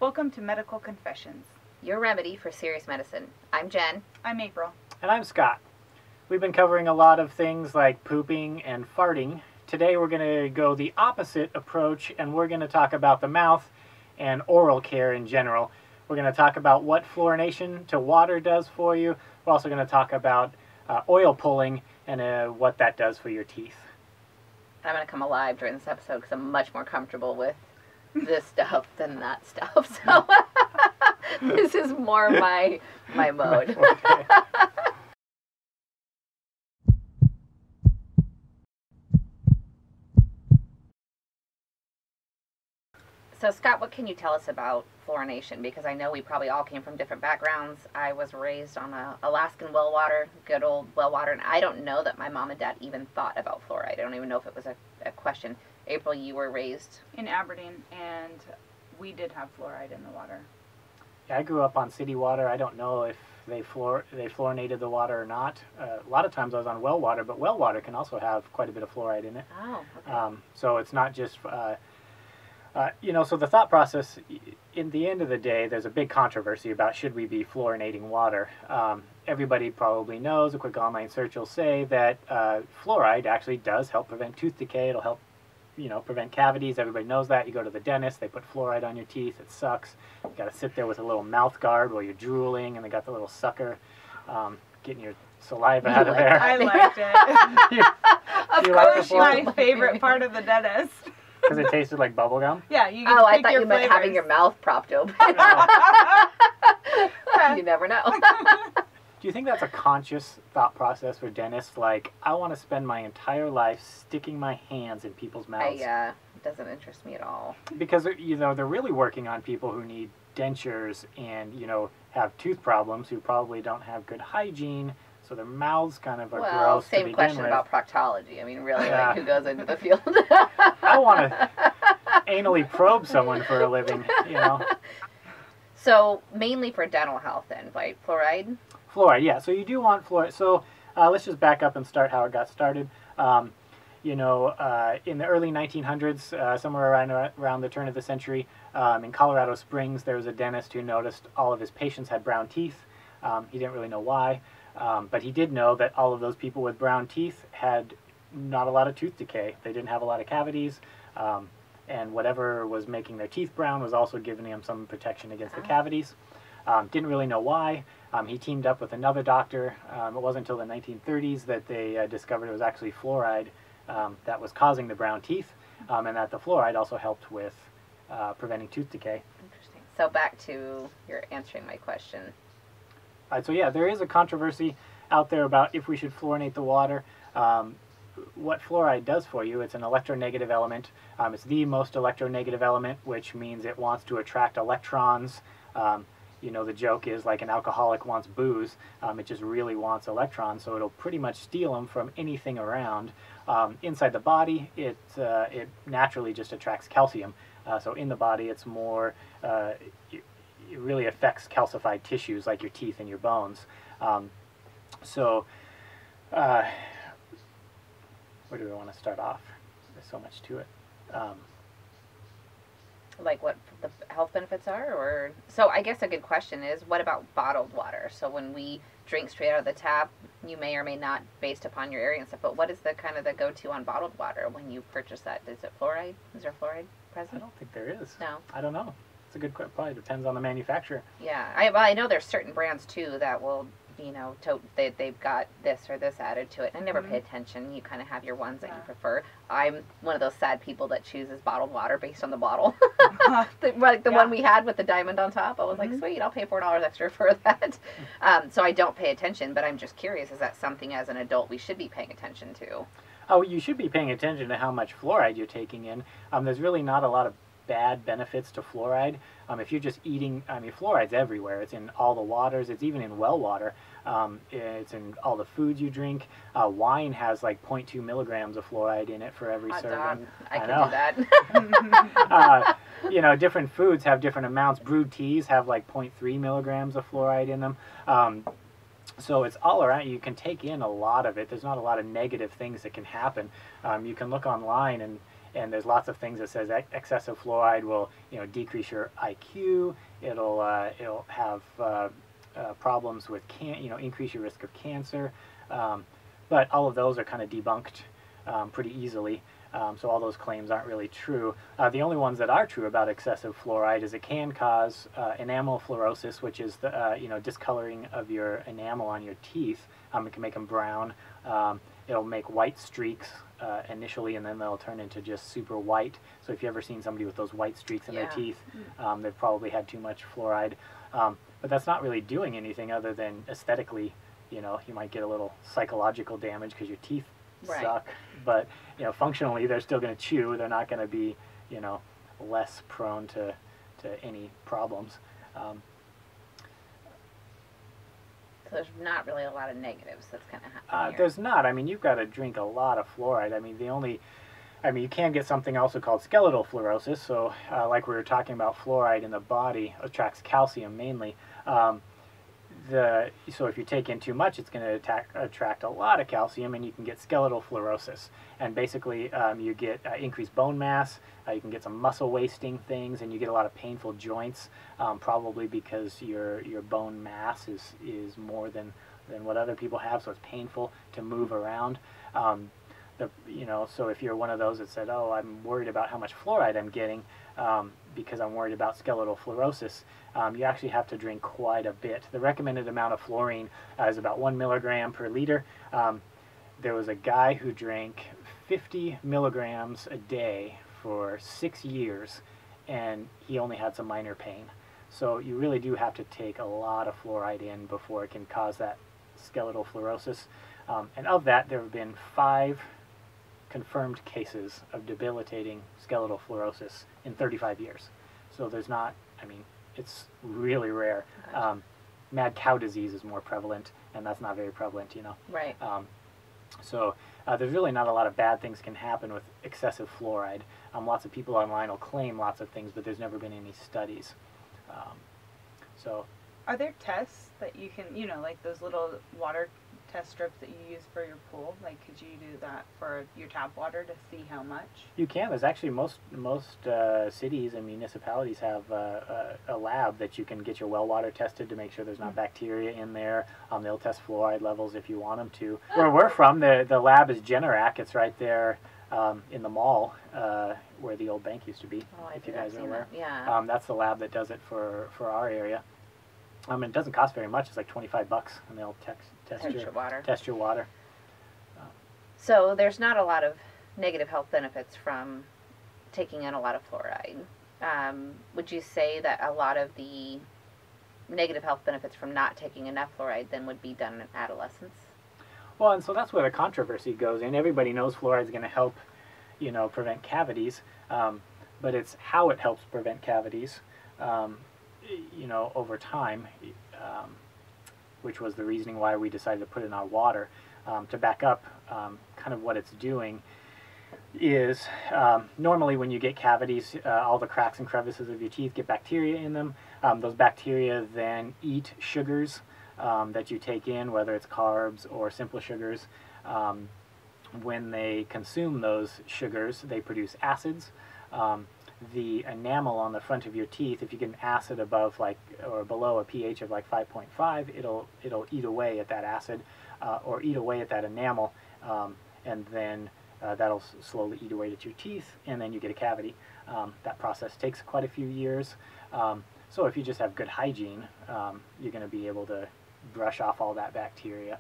Welcome to Medical Confessions. Your remedy for serious medicine. I'm Jen. I'm April. And I'm Scott. We've been covering a lot of things like pooping and farting. Today we're going to go the opposite approach, and we're going to talk about the mouth and oral care in general. We're going to talk about what fluorination to water does for you. We're also going to talk about oil pulling and what that does for your teeth. I'm going to come alive during this episode because I'm much more comfortable with this stuff than that stuff. So this is more my mode. Okay. So Scott, what can you tell us about fluorination? Because I know we probably all came from different backgrounds. I was raised on Alaskan well water, good old well water, and I don't know that my mom and dad even thought about fluoride. I don't even know if it was a question. April, you were raised in Aberdeen, and we did have fluoride in the water. Yeah, I grew up on city water. I don't know if they fluorinated the water or not. A lot of times I was on well water, but well water can also have quite a bit of fluoride in it. Oh, okay. So it's not just... so the thought process, in the end of the day, there's a big controversy about should we be fluorinating water. Everybody probably knows, a quick online search will say that fluoride actually does help prevent tooth decay. It'll help, prevent cavities. Everybody knows that. You go to the dentist, they put fluoride on your teeth. It sucks. You got to sit there with a little mouth guard while you're drooling, and they got the little sucker getting your saliva out of there. I liked it. Of course, my favorite part of the dentist. Because it tasted like bubble gum? Yeah, you Oh, I pick thought your you meant flavors. having your mouth propped open. You never know. Do you think that's a conscious thought process for dentists? Like, I want to spend my entire life sticking my hands in people's mouths. It doesn't interest me at all. Because, they're really working on people who need dentures and, have tooth problems, who probably don't have good hygiene. So their mouths kind of are gross to begin same question with. about proctology. I mean, really, Yeah. like, who goes into the field? I want to anally probe someone for a living, So, mainly for dental health then, right? Fluoride? Fluoride, yeah. So you do want fluoride. So let's just back up and start how it got started. In the early 1900s, somewhere around the turn of the century, in Colorado Springs, there was a dentist who noticed all of his patients had brown teeth. He didn't really know why. But he did know that all of those people with brown teeth had not a lot of tooth decay. They didn't have a lot of cavities, and whatever was making their teeth brown was also giving them some protection against the cavities. Didn't really know why. He teamed up with another doctor. It wasn't until the 1930s that they discovered it was actually fluoride that was causing the brown teeth, and that the fluoride also helped with preventing tooth decay. Interesting. So back to your answering my question. So yeah, there is a controversy out there about if we should fluorinate the water. What fluoride does for you, it's an electronegative element. It's the most electronegative element, which means it wants to attract electrons. The joke is like an alcoholic wants booze. It just really wants electrons, so it'll pretty much steal them from anything around. Inside the body, it naturally just attracts calcium. So in the body, it's more... it really affects calcified tissues like your teeth and your bones. Where do we want to start off? There's so much to it. Like what the health benefits are? Or so I guess a good question is, what about bottled water? So when we drink straight out of the tap, you may or may not, based upon your area and stuff, but what is the kind of the go-to on bottled water when you purchase that? Is it fluoride? Is there fluoride present? I don't think there is. No. I don't know. It's a good question. Probably depends on the manufacturer. Yeah, I know there's certain brands too that will, they've got this or this added to it. I never pay attention. You kind of have your ones that you prefer. I'm one of those sad people that chooses bottled water based on the bottle. the one we had with the diamond on top. I was like, sweet, I'll pay $4 extra for that. So I don't pay attention, but I'm just curious, is that something as an adult we should be paying attention to? Oh, you should be paying attention to how much fluoride you're taking in. There's really not a lot of bad benefits to fluoride. If you're just eating, fluoride's everywhere. It's in all the waters. It's even in well water. It's in all the foods you drink. Wine has like 0.2 milligrams of fluoride in it for every serving. Dog. I can know. do that. Different foods have different amounts. Brewed teas have like 0.3 milligrams of fluoride in them. So it's all around. You can take in a lot of it. There's not a lot of negative things that can happen. You can look online and there's lots of things that says excessive fluoride will, you know, decrease your IQ. It'll have problems with increase your risk of cancer. But all of those are kind of debunked pretty easily. So all those claims aren't really true. The only ones that are true about excessive fluoride is it can cause enamel fluorosis, which is the discoloring of your enamel on your teeth. It can make them brown. It'll make white streaks initially, and then they'll turn into just super white. So if you've ever seen somebody with those white streaks in their teeth, they've probably had too much fluoride. But that's not really doing anything other than aesthetically. You know, you might get a little psychological damage because your teeth suck, but functionally they're still going to chew. They're not going to be less prone to any problems. So there's not really a lot of negatives that's going to happen here. There's not. I mean, you've got to drink a lot of fluoride. I mean, you can get something also called skeletal fluorosis. So like we were talking about, fluoride in the body attracts calcium mainly. So if you take in too much, it's going to attract a lot of calcium, and you can get skeletal fluorosis. And basically, you get increased bone mass. You can get some muscle wasting things, and you get a lot of painful joints, probably because your bone mass is more than what other people have, so it's painful to move around. So if you're one of those that said, "Oh, I'm worried about how much fluoride I'm getting because I'm worried about skeletal fluorosis," you actually have to drink quite a bit. The recommended amount of fluorine is about 1 milligram per liter. There was a guy who drank 50 milligrams a day for 6 years, and he only had some minor pain. So you really do have to take a lot of fluoride in before it can cause that skeletal fluorosis. And of that, there have been 5 confirmed cases of debilitating skeletal fluorosis in 35 years. So there's not, I mean, it's really rare. Mad cow disease is more prevalent, and that's not very prevalent, Right. So there's really not a lot of bad things can happen with excessive fluoride. Lots of people online will claim lots of things, but there's never been any studies. Are there tests that you can, like those little water test strips that you use for your pool? Like, could you do that for your tap water to see how much? You can. There's actually most cities and municipalities have a lab that you can get your well water tested to make sure there's not bacteria in there. They'll test fluoride levels if you want them to. Where we're from, the lab is Generac. It's right there in the mall where the old bank used to be. Oh, if you guys are aware. That. Yeah. That's the lab that does it for our area. It doesn't cost very much. It's like $25, and they'll test your water. So there's not a lot of negative health benefits from taking in a lot of fluoride. Would you say that a lot of the negative health benefits from not taking enough fluoride then would be done in adolescence? Well, and so that's where the controversy goes in. Everybody knows fluoride is going to help, prevent cavities, but it's how it helps prevent cavities. Over time, which was the reasoning why we decided to put it in our water. To back up, kind of what it's doing is normally when you get cavities, all the cracks and crevices of your teeth get bacteria in them. Those bacteria then eat sugars that you take in, whether it's carbs or simple sugars. When they consume those sugars, they produce acids. The enamel on the front of your teeth, if you get an acid above or below a pH of 5.5, it'll eat away at that acid or eat away at that enamel, and then that'll slowly eat away at your teeth, and then you get a cavity. That process takes quite a few years. So if you just have good hygiene, you're going to be able to brush off all that bacteria.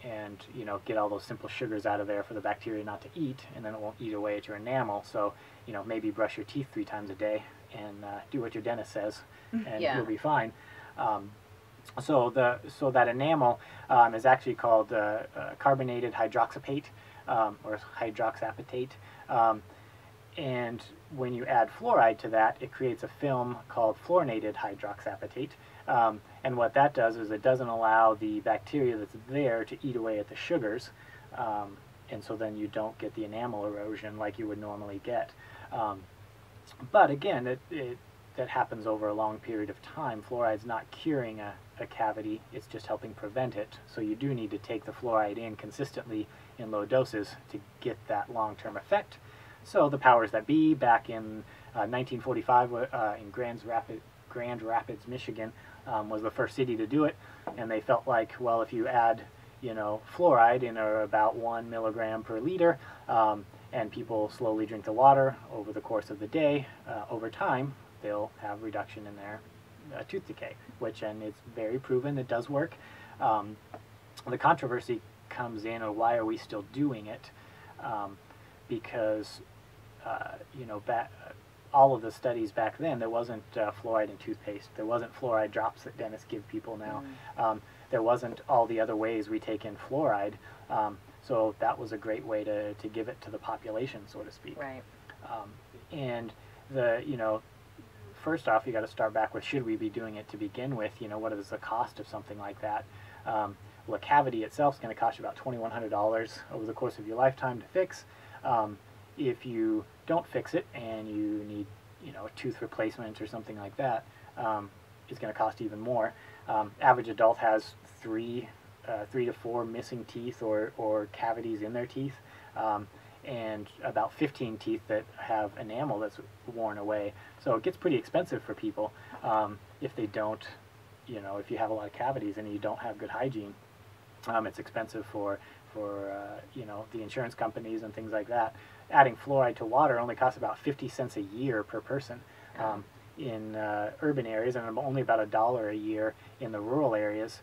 And get all those simple sugars out of there for the bacteria not to eat, and then it won't eat away at your enamel. So maybe brush your teeth 3 times a day and do what your dentist says, and you'll be fine. So that enamel is actually called carbonated hydroxapate or hydroxapatate, and when you add fluoride to that, it creates a film called fluorinated hydroxapatate. And what that does is it doesn't allow the bacteria that's there to eat away at the sugars, and so then you don't get the enamel erosion like you would normally get. But again, that happens over a long period of time. Fluoride's not curing a a cavity, it's just helping prevent it. So you do need to take the fluoride in consistently in low doses to get that long-term effect. So the powers that be back in 1945 in Grand Rapids, Michigan, was the first city to do it, and they felt like, well, if you add, fluoride in about 1 milligram per liter, and people slowly drink the water over the course of the day, over time, they'll have reduction in their tooth decay, and it's very proven it does work. The controversy comes in, or why are we still doing it? Because, all of the studies back then, there wasn't fluoride in toothpaste. There wasn't fluoride drops that dentists give people now. There wasn't all the other ways we take in fluoride. So that was a great way to give it to the population, so to speak. Right. And first off, you got to start back with, should we be doing it to begin with? What is the cost of something like that? Well, a cavity itself is going to cost you about $2,100 over the course of your lifetime to fix. If you don't fix it and you need, a tooth replacement or something like that, it's going to cost even more. Average adult has 3 to 4 missing teeth or cavities in their teeth, and about 15 teeth that have enamel that's worn away. So it gets pretty expensive for people if they don't, if you have a lot of cavities and you don't have good hygiene. It's expensive for the insurance companies and things like that. Adding fluoride to water only costs about 50 cents a year per person in urban areas, and only about $1 a year in the rural areas.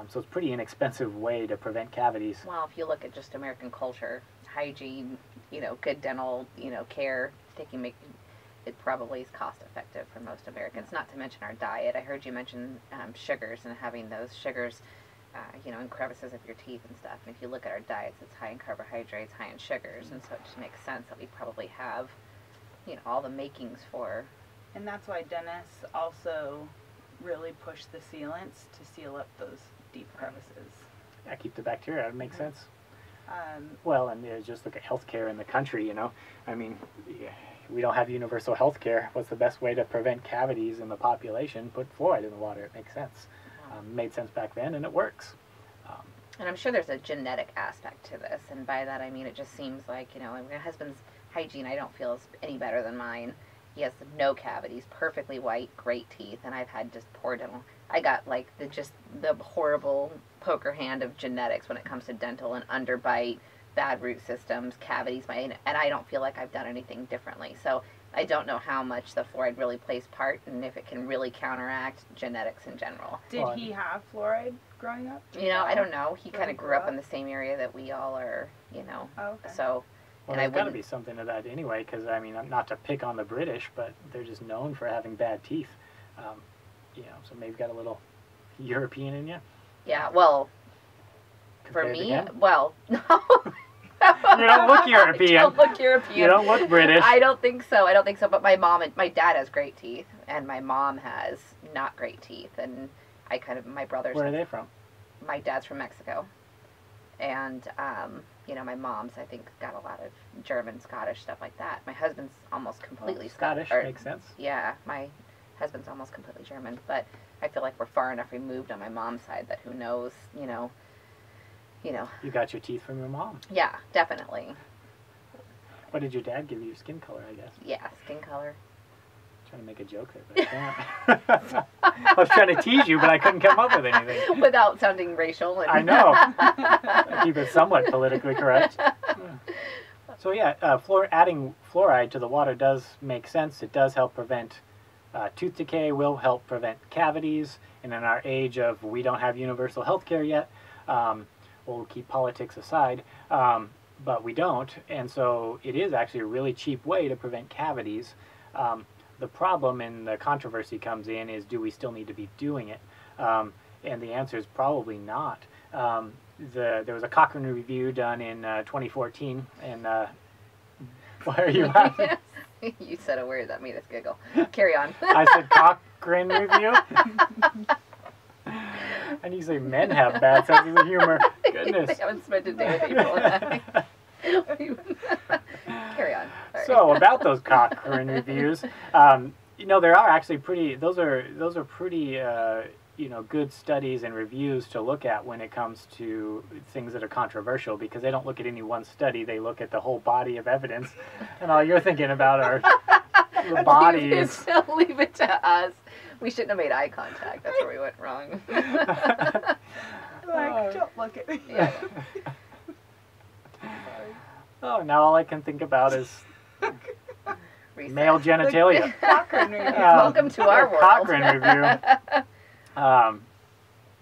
So it's a pretty inexpensive way to prevent cavities. Well, if you look at just American culture, hygiene, good dental, care, it probably is cost effective for most Americans, not to mention our diet. I heard you mention sugars and having those sugars in crevices of your teeth and stuff. And if you look at our diets, it's high in carbohydrates, high in sugars, and so it just makes sense that we probably have, all the makings for. And that's why dentists also really push the sealants to seal up those deep crevices. Yeah, keep the bacteria out. It makes sense. Well, and just look at healthcare in the country, I mean, we don't have universal health care. What's the best way to prevent cavities in the population? Put fluoride in the water. It makes sense. Made sense back then, and it works. And I'm sure there's a genetic aspect to this, and by that I mean it just seems like, my husband's hygiene I don't feel is any better than mine. He has no cavities, perfectly white, great teeth, and I've had just poor dental. I got like the horrible poker hand of genetics when it comes to dental and underbite, bad root systems, cavities, and I don't feel like I've done anything differently. So I don't know how much the fluoride really plays part and if it can really counteract genetics in general. Did he have fluoride growing up? I don't know. He kind of grew up in the same area that we all are, Oh, okay. So. Well, there's got to be something to that anyway, because, I mean, not to pick on the British, but they're just known for having bad teeth. So maybe got a little European in you. Yeah, well, Compared for me, to well, no. You don't look European. I don't look European. You don't look British. I don't think so. But my mom and my dad has great teeth, and my mom has not great teeth, and my brothers. Where are they from? My dad's from Mexico, and my mom's I think got a lot of German, Scottish stuff like that. My husband's almost completely Scottish. Makes sense. Yeah, my husband's almost completely German, but I feel like we're far enough removed on my mom's side that who knows, You got your teeth from your mom. Yeah, definitely. What did your dad give you? Skin color, I guess. Yeah, skin color. Trying to make a joke there, but I can't. I was trying to tease you, but I couldn't come up with anything. Without sounding racial. I know. I keep it somewhat politically correct. Yeah. So yeah, adding fluoride to the water does make sense. It does help prevent tooth decay, will help prevent cavities. And in our age of we don't have universal health care yet, we'll keep politics aside, but we don't. And so it is actually a really cheap way to prevent cavities. The problem and the controversy comes in is, do we still need to be doing it? And the answer is probably not. There was a Cochrane review done in 2014, and why are you laughing? You said a word that made us giggle. Carry on. I said Cochrane review? And you say men have bad senses of humor. Goodness. They haven't spent a day with April. Carry on. Sorry. So about those Cochrane reviews, there are actually pretty. Those are pretty good studies and reviews to look at when it comes to things that are controversial, because they don't look at any one study, they look at the whole body of evidence, and all you're thinking about are the bodies. Leave it to us. We shouldn't have made eye contact. That's where we went wrong. Don't look at me. Yeah. Oh, now all I can think about is Recess. male genitalia. Cochrane review. Welcome to our world. Cochrane review.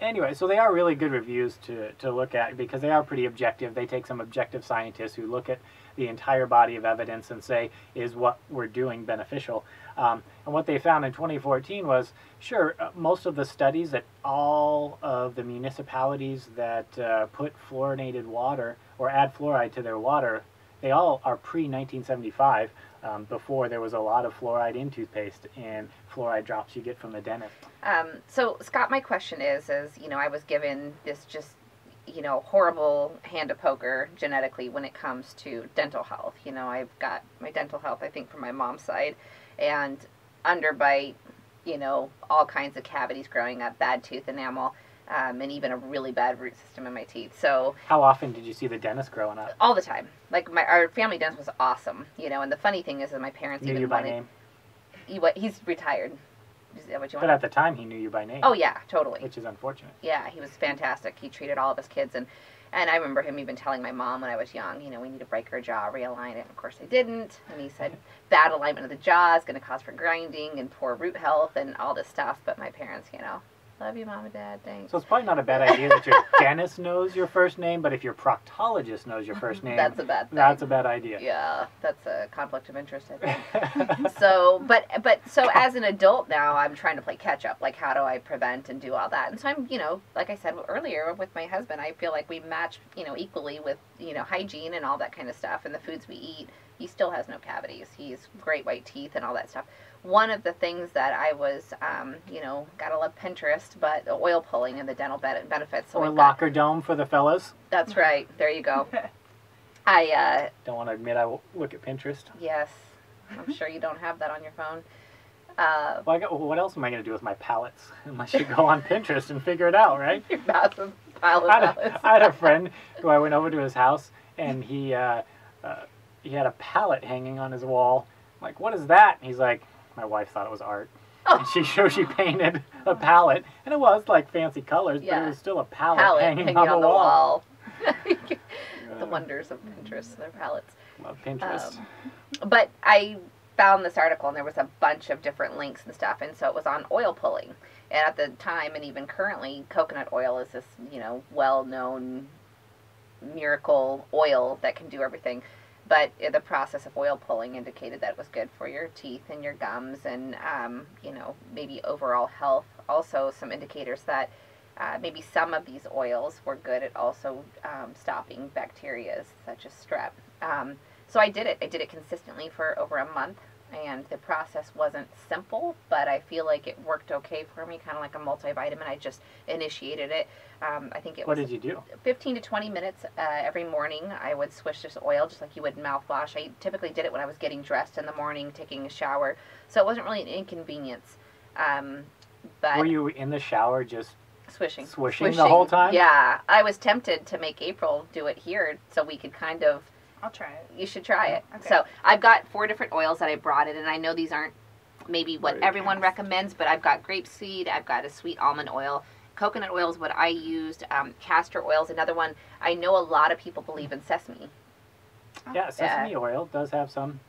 Anyway, so they are really good reviews to look at, because they are pretty objective. They take some objective scientists who look at the entire body of evidence and say, is what we're doing beneficial? And what they found in 2014 was, sure, most of the studies at all of the municipalities that put fluorinated water or add fluoride to their water, they all are pre-1975, before there was a lot of fluoride in toothpaste and fluoride drops you get from the dentist. So, Scott, my question is, I was given this just, horrible hand to poker genetically when it comes to dental health. I've got my dental health, I think, from my mom's side, and underbite, all kinds of cavities growing up, bad tooth enamel, and even a really bad root system in my teeth. So how often did you see the dentist growing up? all the time. Like our family dentist was awesome, and the funny thing is that my parents Knew even you by wanted. name? He's retired. Is that what you But want? at the time, he knew you by name. Oh yeah, totally. Which is unfortunate. Yeah, he was fantastic. He treated all of his kids, and I remember him even telling my mom when I was young, we need to break her jaw, realign it. And of course, they didn't. And he said bad alignment of the jaw is going to cause for grinding and poor root health and all this stuff. But my parents, love you, Mom and Dad. Thanks. So it's probably not a bad idea that your dentist knows your first name, but if your proctologist knows your first name, That's a bad thing. That's a bad idea. Yeah, that's a conflict of interest, I think. So as an adult now, I'm trying to play catch up. Like, how do I prevent and do all that? And so I'm, like I said earlier with my husband, I feel like we match, equally with, hygiene and all that kind of stuff. And the foods we eat, he still has no cavities. He's great white teeth and all that stuff. One of the things that I was, gotta love Pinterest, but the oil pulling and the dental benefits. So Or locker dome for the fellas. That's right. There you go. I don't want to admit I look at Pinterest. Yes, I'm sure you don't have that on your phone. What else am I going to do with my palettes? Unless you go on Pinterest and figure it out, right? Your massive pile of palettes. I had a friend who I went over to his house, and he had a palette hanging on his wall. I'm like, what is that? And he's like, my wife thought it was art. Oh. And she painted a palette, and it was like fancy colors, but it was still a palette hanging on the wall. The wonders of Pinterest, their palettes. Love Pinterest. But I found this article, and there was a bunch of different links and stuff, and so it was on oil pulling. And at the time, and even currently, coconut oil is this, well-known miracle oil that can do everything. But the process of oil pulling indicated that it was good for your teeth and your gums and, maybe overall health. Also, some indicators that maybe some of these oils were good at also stopping bacteria such as strep. So I did it. I did it consistently for over a month. And the process wasn't simple, but I feel like it worked okay for me, kind of like a multivitamin. I just initiated it. I think it was... What did you do? 15 to 20 minutes every morning. I would swish this oil just like you would mouthwash. I typically did it when I was getting dressed in the morning, taking a shower. So it wasn't really an inconvenience. But were you in the shower just swishing the whole time? Yeah. I was tempted to make April do it here so we could kind of... I'll try it. You should try it. Okay. So I've got 4 different oils that I brought in, and I know these aren't maybe what everyone recommends, but I've got grapeseed, I've got a sweet almond oil. Coconut oil is what I used. Castor oil is another one. I know a lot of people believe in sesame. Yeah, sesame oil does have some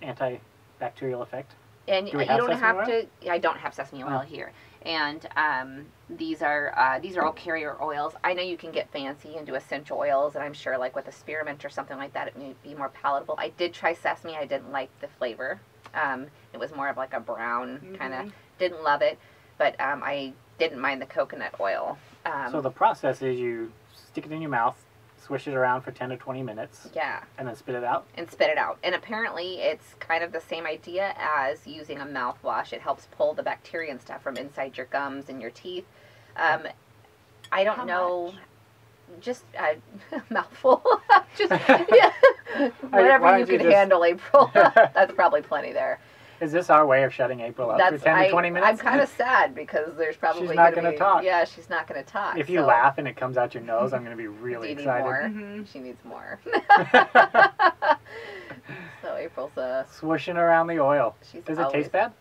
antibacterial effect. And Do we you have don't sesame have oil? to. I don't have sesame oil here. And these are all carrier oils. I know you can get fancy and do essential oils, and I'm sure like with a spearmint or something like that, it may be more palatable. I did try sesame. I didn't like the flavor. It was more of like a brown kind of. Didn't love it, but I didn't mind the coconut oil. So the process is you stick it in your mouth, swish it around for 10 to 20 minutes. Yeah. And then spit it out? And spit it out. And apparently it's kind of the same idea as using a mouthwash. It helps pull the bacteria and stuff from inside your gums and your teeth. I don't How know. much? Just a mouthful. Just, yeah. Whatever why you don't you can just- handle, April. That's probably plenty there. Is this our way of shutting April up for 10 to 20 minutes? I'm kind of sad because there's probably She's not going to talk. Yeah, she's not going to talk. If you laugh and it comes out your nose, I'm going to be really Do you excited. need more? Mm-hmm. She needs more. So April's swooshing around the oil. Does it taste bad?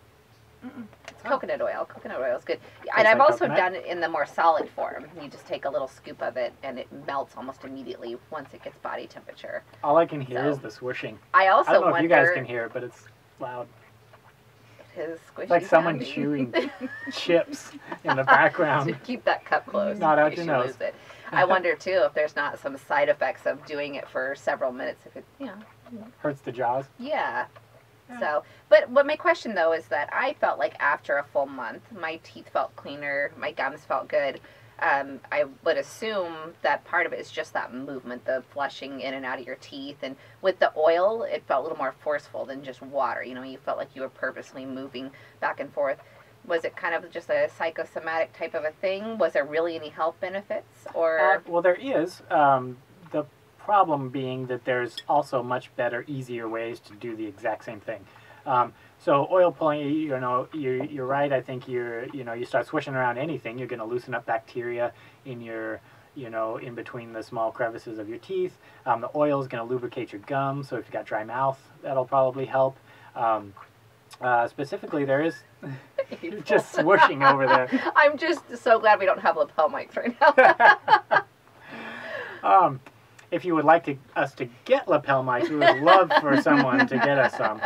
It's coconut oil. Coconut oil is good. Tastes And I've like also coconut? done it in the more solid form. You just take a little scoop of it and it melts almost immediately once it gets body temperature. All I can hear So, is the swooshing. I also I don't know wonder if you guys can hear it, but it's loud. His squishy It's like someone sounding. chewing chips in the background. So keep that cup closed. Not in out case your you nose. lose it. I wonder too if there's not some side effects of doing it for several minutes. If it, Hurts the jaws. yeah. So, but what my question though is that I felt like after a full month, my teeth felt cleaner, my gums felt good. I would assume that part of it is just that movement, the flushing in and out of your teeth. And with the oil, it felt a little more forceful than just water. You felt like you were purposely moving back and forth. Was it kind of just a psychosomatic type of a thing? Was there really any health benefits? Or Well, there is. The problem being that there's also much better, easier ways to do the exact same thing. So oil pulling, you're right. I think you start swishing around anything, you're going to loosen up bacteria in your, in between the small crevices of your teeth. The oil is going to lubricate your gums, so if you've got dry mouth, that'll probably help. Specifically, there is just swooshing over there. I'm just so glad we don't have lapel mics right now. If you would like us to get lapel mics, we would love for someone to get us some.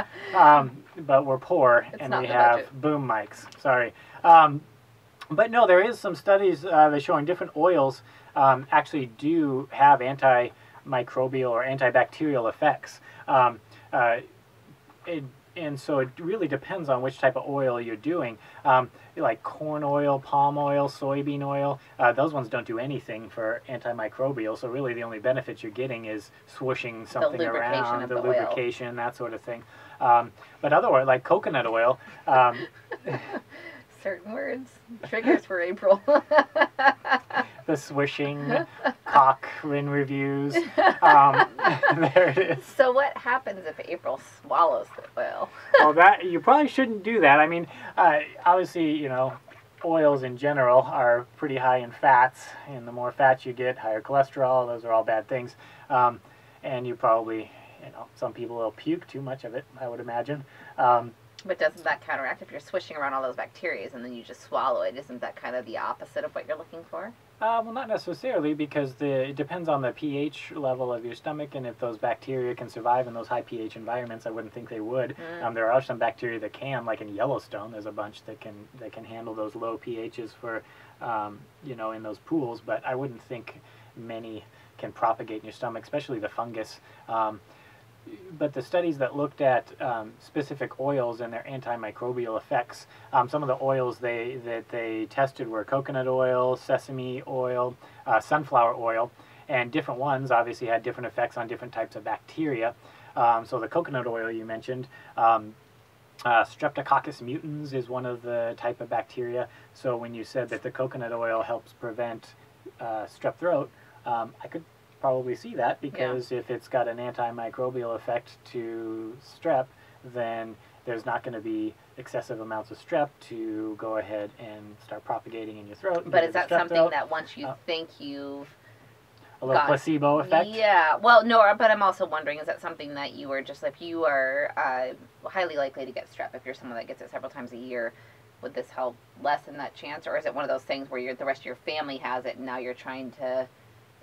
But we're poor and we have boom mics. Sorry. But no, there is some studies that are showing different oils actually do have antimicrobial or antibacterial effects. And so it really depends on which type of oil you're doing. Like corn oil, palm oil, soybean oil, those ones don't do anything for antimicrobial. So really the only benefit you're getting is swooshing something around, the lubrication, that sort of thing. But otherwise, like coconut oil... Certain words, triggers for April. The swishing, Cochrane reviews. There it is. So what happens if April swallows the oil? Well, that you probably shouldn't do that. I mean, obviously, oils in general are pretty high in fats, and the more fats you get, higher cholesterol. Those are all bad things. And you probably, some people will puke too much of it, I would imagine. But doesn't that counteract if you're swishing around all those bacteria and then you just swallow it? Isn't that kind of the opposite of what you're looking for? Well, not necessarily, because it depends on the pH level of your stomach, and if those bacteria can survive in those high pH environments. I wouldn't think they would. There are some bacteria that can, like in Yellowstone, there's a bunch that can handle those low pHs for, in those pools. But I wouldn't think many can propagate in your stomach, especially the fungus. But the studies that looked at specific oils and their antimicrobial effects, some of the oils that they tested were coconut oil, sesame oil, sunflower oil, and different ones obviously had different effects on different types of bacteria. So the coconut oil you mentioned, Streptococcus mutans is one of the type of bacteria. So when you said that the coconut oil helps prevent strep throat, I could probably see that, because if it's got an antimicrobial effect to strep, then there's not going to be excessive amounts of strep to go ahead and start propagating in your throat. But is that something that once you think you've a little placebo effect? Yeah. Well, no, but I'm also wondering, is that something that you are just, if you are highly likely to get strep, if you're someone that gets it several times a year, would this help lessen that chance? Or is it one of those things where the rest of your family has it and now you're trying to...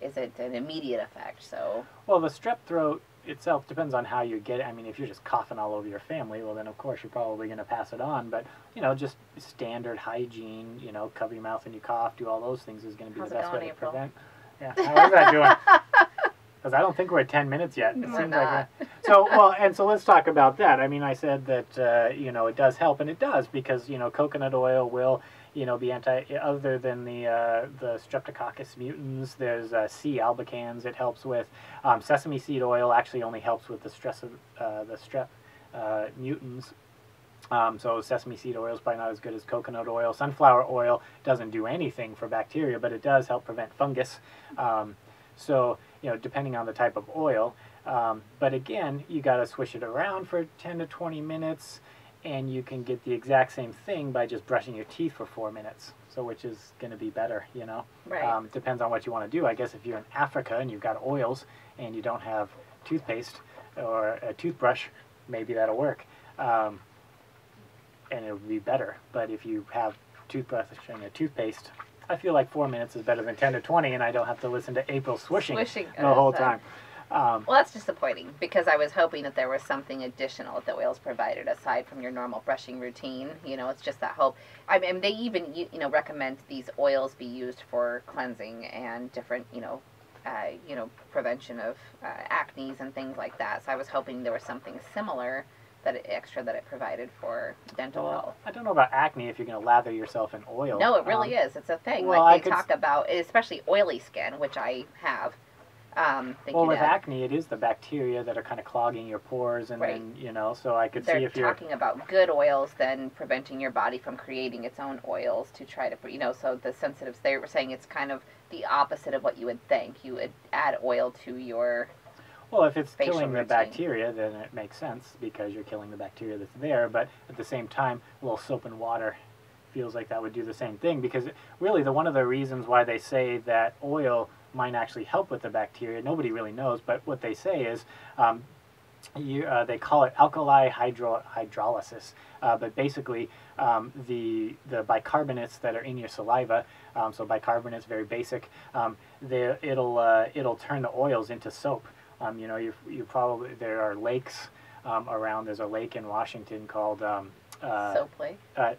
Is it an immediate effect? So, well, the strep throat itself depends on how you get it. I mean, if you're just coughing all over your family, well, then of course you're probably going to pass it on. But just standard hygiene, cover your mouth when you cough, do all those things is going to be the best way to prevent. Yeah, how is that doing? Because I don't think we're at 10 minutes yet. It seems like so let's talk about that. I mean, I said that it does help, and it does, because coconut oil will be other than the Streptococcus mutans, there's C. albicans it helps with. Sesame seed oil actually only helps with the strep mutants. So sesame seed oil is probably not as good as coconut oil. Sunflower oil doesn't do anything for bacteria, but it does help prevent fungus. So, depending on the type of oil. But again, you got to swish it around for 10 to 20 minutes. and you can get the exact same thing by just brushing your teeth for 4 minutes. So which is going to be better, you know? Right. Depends on what you want to do. I guess if you're in Africa and you've got oils and you don't have toothpaste or a toothbrush, maybe that'll work. And it'll be better. But if you have toothbrush and a toothpaste, I feel like 4 minutes is better than 10 to 20, and I don't have to listen to April swishing the whole time. Well, that's disappointing because I was hoping that there was something additional that the oils provided aside from your normal brushing routine. You know, it's just that hope. I mean, they even recommend these oils be used for cleansing and different prevention of acne and things like that. So I was hoping there was something similar that it provided for dental health. I don't know about acne if you're going to lather yourself in oil. No, it really is. It's a thing. Well, like they talk about, especially oily skin, which I have. Well, with acne, it is the bacteria that are kind of clogging your pores, and right. then, so I could see if you're talking about good oils, then preventing your body from creating its own oils to try to, so the sensitives, they were saying it's kind of the opposite of what you would think. You would add oil to your Well, if it's killing the routine. bacteria, then it makes sense because you're killing the bacteria that's there, but at the same time, a little soap and water feels like that would do the same thing, because really one of the reasons why they say that oil might actually help with the bacteria, nobody really knows, but what they say is they call it alkali hydrolysis, but basically the bicarbonates that are in your saliva, so bicarbonates, very basic, it'll turn the oils into soap. You probably, there are lakes around. There's a lake in Washington called Soap Lake. I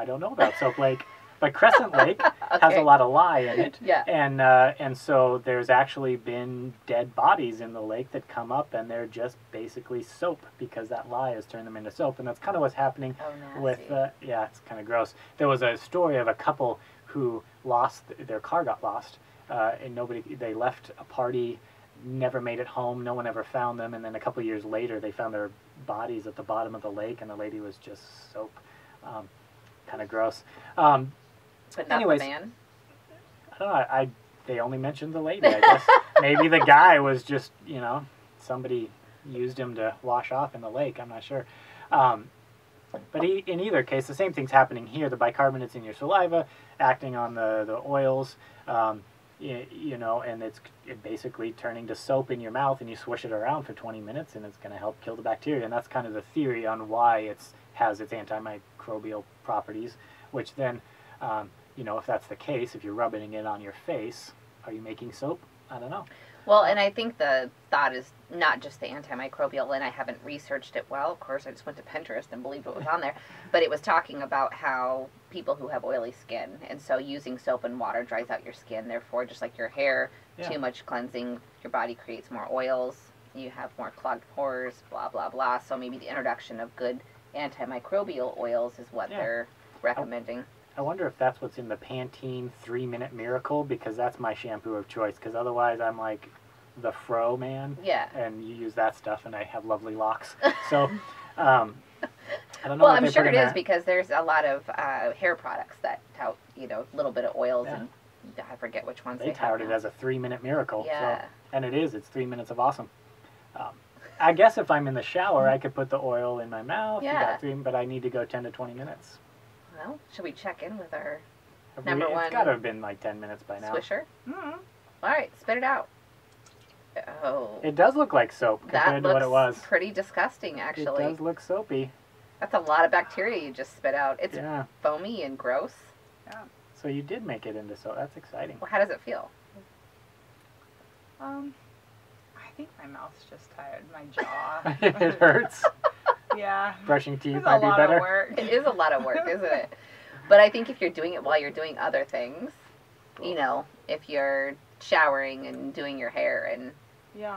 don't know about Soap Lake, but Crescent Lake has a lot of lye in it. Yeah. And so there's actually been dead bodies in the lake that come up, and they're just basically soap because that lye has turned them into soap. And that's kind of what's happening with, it's kind of gross. There was a story of a couple who their car got lost, and they left a party, never made it home, no one ever found them, and then a couple years later they found their bodies at the bottom of the lake, and the lady was just soap. Kind of gross. But not anyways, the man? I don't know. They only mentioned the lady, I guess. Maybe the guy was just, somebody used him to wash off in the lake. I'm not sure. But in either case, the same thing's happening here. The bicarbonates in your saliva acting on the oils, and it's basically turning to soap in your mouth, and you swish it around for 20 minutes, and it's going to help kill the bacteria. And that's kind of the theory on why it has its antimicrobial properties, which then, if that's the case, if you're rubbing it on your face, are you making soap? I don't know. Well, and I think the thought is not just the antimicrobial, and I haven't researched it well. Of course, I just went to Pinterest and believed what was on there. But it was talking about how people who have oily skin, and so using soap and water dries out your skin. Therefore, just like your hair, too much cleansing, your body creates more oils. You have more clogged pores, blah, blah, blah. So maybe the introduction of good antimicrobial oils is what they're recommending. I wonder if that's what's in the Pantene 3-Minute Miracle, because that's my shampoo of choice, because otherwise I'm like the fro man. Yeah. And you use that stuff and I have lovely locks. So, I don't know well, what I'm sure it is that. because there's a lot of hair products that tout, a little bit of oils, and I forget which ones they tout it as a 3-minute miracle. Yeah. So, and it is. It's 3 minutes of awesome. I guess if I'm in the shower, I could put the oil in my mouth. Yeah. But I need to go 10 to 20 minutes. Well, should we check in with our number one? It's got to have been like 10 minutes by now. Swisher? Mm-hmm. All right, spit it out. Oh. It does look like soap compared to what it was. That looks pretty disgusting, actually. It does look soapy. That's a lot of bacteria you just spit out. It's foamy and gross. Yeah. So you did make it into soap. That's exciting. Well, how does it feel? I think my mouth's just tired. My jaw. It hurts. Yeah. Brushing teeth It's might a be lot better. of work. It is a lot of work, isn't it? But I think if you're doing it while you're doing other things, if you're showering and doing your hair, and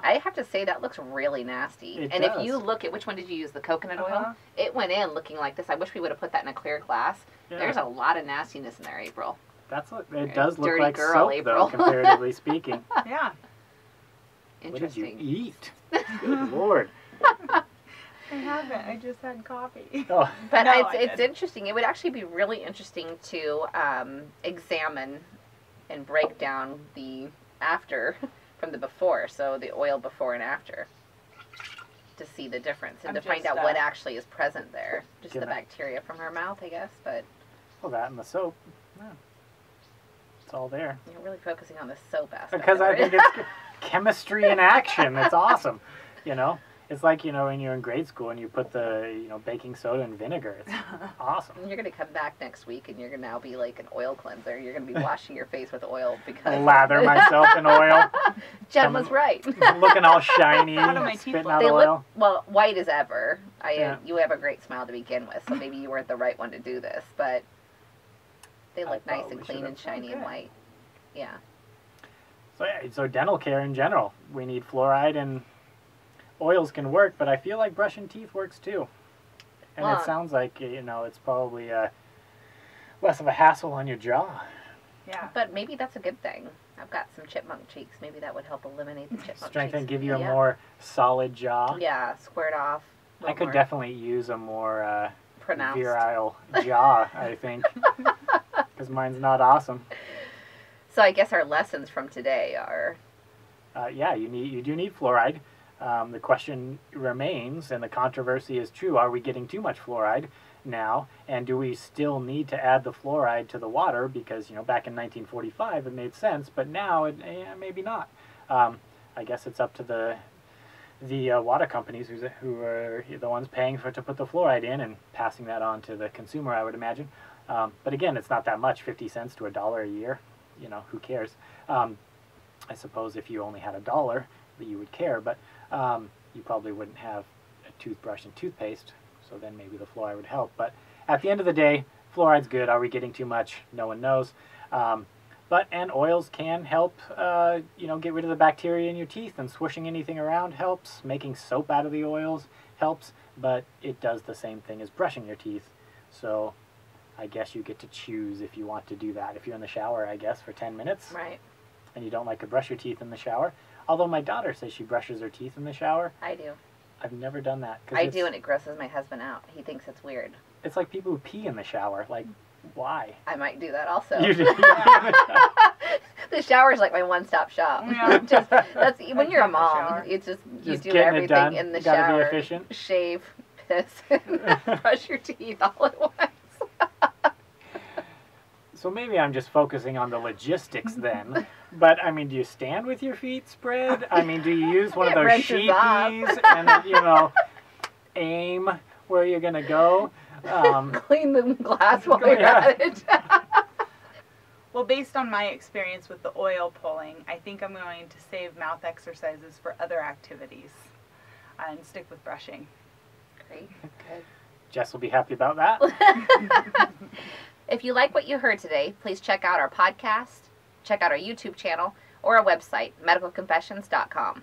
I have to say that looks really nasty. It and does. if you look at, which one did you use, the coconut oil? It went in looking like this. I wish we would have put that in a clear glass. Yeah. There's a lot of nastiness in there, April. It does look like girl, soap, April. though, comparatively speaking. Yeah. Interesting. What did you eat? Good Lord. I haven't. I just had coffee. Oh. But No, it's interesting. It would actually be really interesting to examine and break down the after from the before. So the oil before and after. to see the difference and I'm to find just, out what actually is present there. Just the Gonna- bacteria from her mouth, I guess, but Well, that and the soap. Yeah. It's all there. you're really focusing on the soap aspect. Because of I it. think it's chemistry in action. It's awesome. You know? It's like, you know, when you're in grade school and you put the, you know, baking soda and vinegar. It's awesome. You're going to come back next week and you're going to now be like an oil cleanser. You're going to be washing your face with oil because... Lather myself in oil. Jen was right. Looking all shiny, How do my teeth spitting look? out They oil. look, well, white as ever. Yeah. You have a great smile to begin with, so maybe you weren't the right one to do this, but they look nice and probably clean and should've. shiny and good. white. Yeah. So, yeah, so dental care in general. We need fluoride, and oils can work, but I feel like brushing teeth works too. And Well, it sounds like, you know, it's probably less of a hassle on your jaw. Yeah. But maybe that's a good thing. I've got some chipmunk cheeks. Maybe that would help eliminate the chipmunk Strengthen, cheeks. give you a Yeah. more solid jaw. Yeah, squared off. a I little could more definitely use a more pronounced. virile jaw, I think. Because mine's not awesome. So I guess our lessons from today are Yeah, you do need fluoride. The question remains, and the controversy is true, are we getting too much fluoride now? And do we still need to add the fluoride to the water? Because, you know, back in 1945 it made sense, but now maybe not. I guess it's up to the water companies who are the ones paying to put the fluoride in and passing that on to the consumer, I would imagine. But again, it's not that much, 50 cents to $1 a year. You know, who cares? I suppose if you only had $1, that you would care, but you probably wouldn't have a toothbrush and toothpaste, so then maybe the fluoride would help. But at the end of the day, fluoride's good. Are we getting too much? No one knows. And oils can help, you know, get rid of the bacteria in your teeth, and swishing anything around helps. Making soap out of the oils helps, but it does the same thing as brushing your teeth. So I guess you get to choose if you want to do that. If you're in the shower, I guess, for 10 minutes, right. and you don't like to brush your teeth in the shower. Although my daughter says she brushes her teeth in the shower. I do. I've never done that. I do, and it grosses my husband out. He thinks it's weird. It's like people who pee in the shower. Like, why? I might do that also. You do. The shower's like my one-stop shop. Yeah. Just that's when you're a in the mom. shower. It's just you Just do getting it everything done. in the You gotta be shower. efficient. Shave, piss, and brush your teeth all at once. So maybe I'm just focusing on the logistics then. But, I mean, do you stand with your feet spread? I mean, do you use one of It those wrenches sheepies up. and, you know, aim where you're going to go? Clean the glass while you're Yeah. at it. Well, based on my experience with the oil pulling, I think I'm going to save mouth exercises for other activities and stick with brushing. Great. Good. Jess will be happy about that. If you like what you heard today, please check out our podcast, check out our YouTube channel, or our website, medicalconfessions.com.